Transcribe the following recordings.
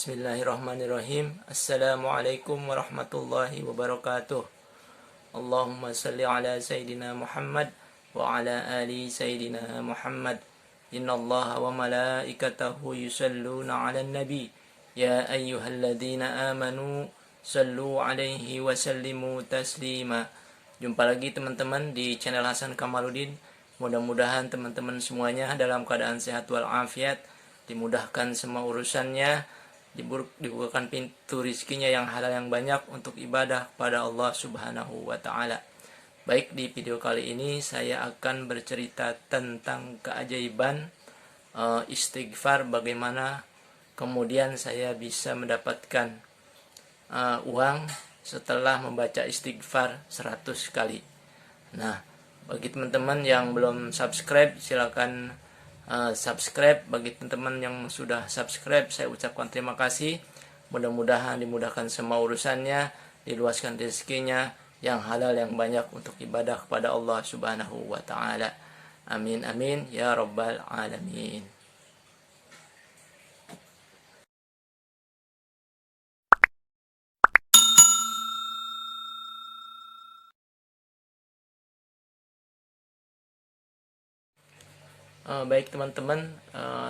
Bismillahirrahmanirrahim. Assalamualaikum warahmatullahi wabarakatuh. Allahumma salli ala Sayyidina Muhammad wa ala ali Sayyidina Muhammad. Inna Allah wa malaikatahu yusalluna ala nabi. Ya ayyuhalladzina amanu sallu alaihi wa sallimu taslima. Jumpa lagi teman-teman di channel Hasan Kamaludin. Mudah-mudahan teman-teman semuanya dalam keadaan sehat walafiat, dimudahkan semua urusannya, dibukakan pintu rizkinya yang halal yang banyak untuk ibadah pada Allah Subhanahu wa Ta'ala. Baik, di video kali ini saya akan bercerita tentang keajaiban istighfar, bagaimana kemudian saya bisa mendapatkan uang setelah membaca istighfar 100 kali. Nah, bagi teman-teman yang belum subscribe, silakan subscribe. Bagi teman-teman yang sudah subscribe, saya ucapkan terima kasih. Mudah-mudahan dimudahkan semua urusannya, diluaskan rezekinya yang halal yang banyak untuk ibadah kepada Allah Subhanahu wa Ta'ala. Amin amin ya rabbal alamin. Baik teman-teman,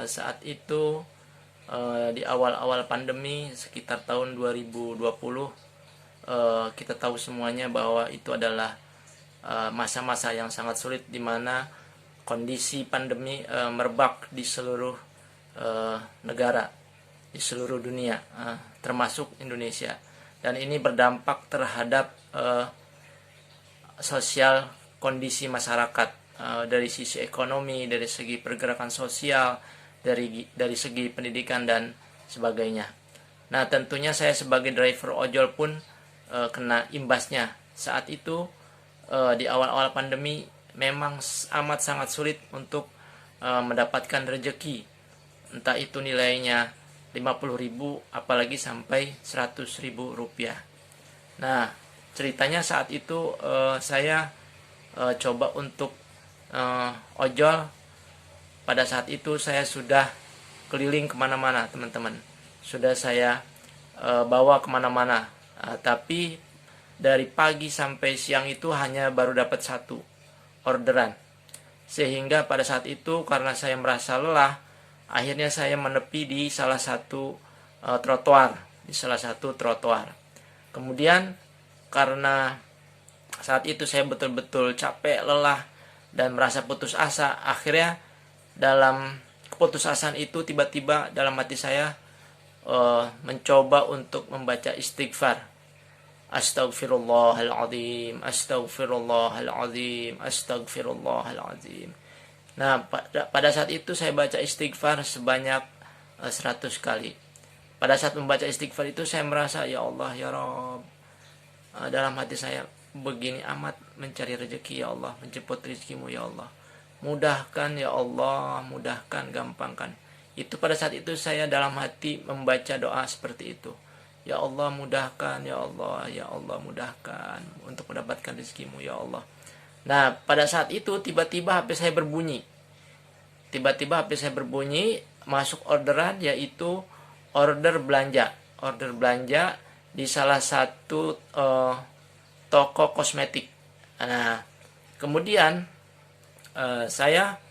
saat itu di awal-awal pandemi sekitar tahun 2020, kita tahu semuanya bahwa itu adalah masa-masa yang sangat sulit, di mana kondisi pandemi merebak di seluruh negara, di seluruh dunia, termasuk Indonesia, dan ini berdampak terhadap sosial kondisi masyarakat, dari sisi ekonomi, dari segi pergerakan sosial, dari segi pendidikan dan sebagainya. Nah, tentunya saya sebagai driver ojol pun kena imbasnya. Saat itu di awal-awal pandemi memang amat sangat sulit untuk mendapatkan rezeki, entah itu nilainya 50.000 apalagi sampai 100.000 rupiah. Nah, ceritanya saat itu saya coba untuk ojol. Pada saat itu saya sudah keliling kemana-mana teman-teman, sudah saya bawa kemana-mana, tapi dari pagi sampai siang itu hanya baru dapat satu orderan, sehingga pada saat itu karena saya merasa lelah, akhirnya saya menepi di salah satu trotoar, kemudian karena saat itu saya betul-betul capek, lelah, dan merasa putus asa, akhirnya dalam keputusasaan itu tiba-tiba dalam hati saya mencoba untuk membaca istighfar. Astaghfirullahaladzim, astaghfirullahaladzim, astaghfirullahaladzim. Nah, pada saat itu saya baca istighfar sebanyak 100 kali. Pada saat membaca istighfar itu saya merasa, ya Allah, ya Rabb, dalam hati saya, begini amat mencari rezeki, ya Allah, menjemput rezekimu, ya Allah, mudahkan ya Allah, mudahkan, gampangkan. Itu pada saat itu saya dalam hati membaca doa seperti itu. Ya Allah, mudahkan, ya Allah, ya Allah, mudahkan untuk mendapatkan rezekimu, ya Allah. Nah, pada saat itu tiba-tiba HP saya berbunyi. Masuk orderan, yaitu order belanja di salah satu toko kosmetik. Nah, kemudian saya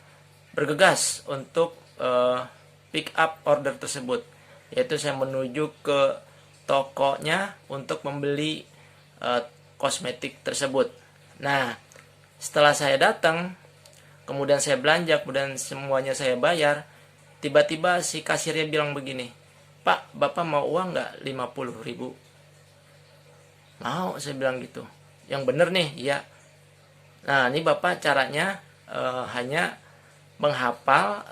bergegas untuk pick up order tersebut, yaitu saya menuju ke tokonya untuk membeli kosmetik tersebut. Nah, setelah saya datang, kemudian saya belanja, kemudian semuanya saya bayar, tiba-tiba si kasirnya bilang begini, "Pak, Bapak mau uang nggak 50.000? Mau, saya bilang gitu. Yang bener nih, ya. Nah, ini Bapak caranya hanya menghafal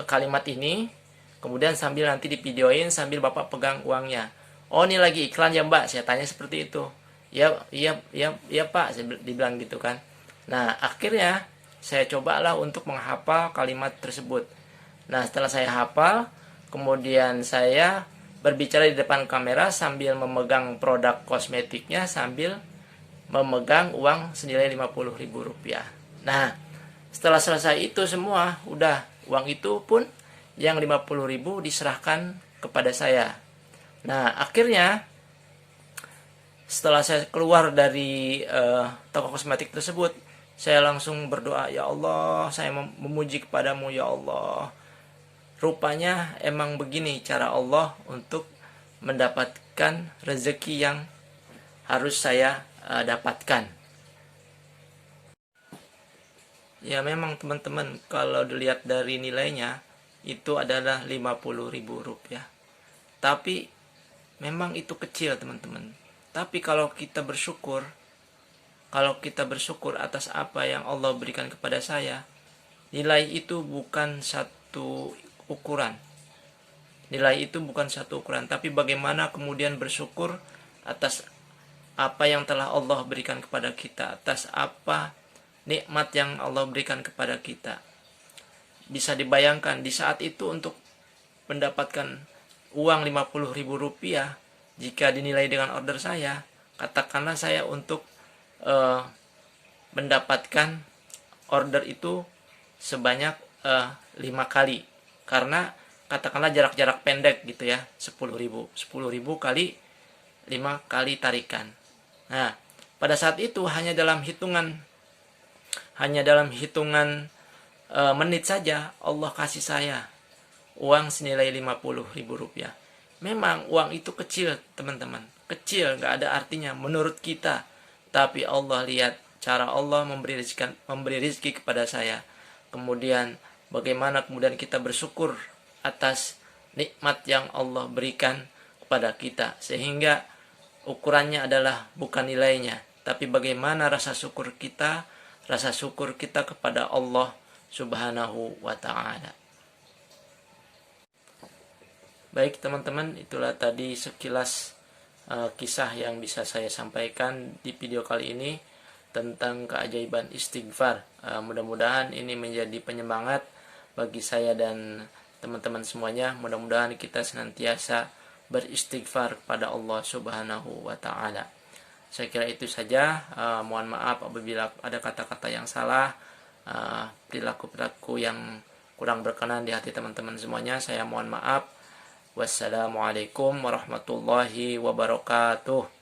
kalimat ini, kemudian sambil nanti divideoin sambil Bapak pegang uangnya. Oh, ini lagi iklan ya Mbak? Saya tanya seperti itu. Ya Pak, saya dibilang gitu kan. Nah, akhirnya saya cobalah untuk menghafal kalimat tersebut. Nah, setelah saya hafal, kemudian saya berbicara di depan kamera sambil memegang produk kosmetiknya, sambil memegang uang senilai 50.000 rupiah. Nah, setelah selesai itu semua, udah, uang itu pun yang 50.000 diserahkan kepada saya. Nah, akhirnya setelah saya keluar dari toko kosmetik tersebut, saya langsung berdoa, ya Allah, saya memuji kepadamu ya Allah. Rupanya emang begini cara Allah untuk mendapatkan rezeki yang harus saya dapatkan. Ya memang teman-teman, kalau dilihat dari nilainya itu adalah 50.000 rupiah. Tapi memang itu kecil teman-teman. Tapi kalau kita bersyukur atas apa yang Allah berikan kepada saya, nilai itu bukan satu ukuran. Tapi bagaimana kemudian bersyukur atas apa yang telah Allah berikan kepada kita, atas apa nikmat yang Allah berikan kepada kita. Bisa dibayangkan di saat itu untuk mendapatkan uang 50.000 rupiah, jika dinilai dengan order saya, katakanlah saya untuk mendapatkan order itu sebanyak 5 kali, karena katakanlah jarak-jarak pendek gitu ya, 10.000 kali 5 kali tarikan. Nah, pada saat itu hanya dalam hitungan menit saja Allah kasih saya uang senilai 50.000 rupiah. Memang uang itu kecil teman-teman, kecil, gak ada artinya menurut kita. Tapi Allah lihat cara Allah memberi rezeki kepada saya. Kemudian bagaimana kemudian kita bersyukur atas nikmat yang Allah berikan kepada kita. Sehingga ukurannya adalah bukan nilainya, tapi bagaimana rasa syukur kita kepada Allah Subhanahu wa ta'ala. Baik teman-teman, itulah tadi sekilas kisah yang bisa saya sampaikan di video kali ini tentang keajaiban istighfar. Mudah-mudahan ini menjadi penyemangat bagi saya dan teman-teman semuanya. Mudah-mudahan kita senantiasa beristighfar kepada Allah Subhanahu wa ta'ala. Saya kira itu saja. Mohon maaf apabila ada kata-kata yang salah, perilaku-perilaku yang kurang berkenan di hati teman-teman semuanya. Saya mohon maaf. Wassalamualaikum warahmatullahi wabarakatuh.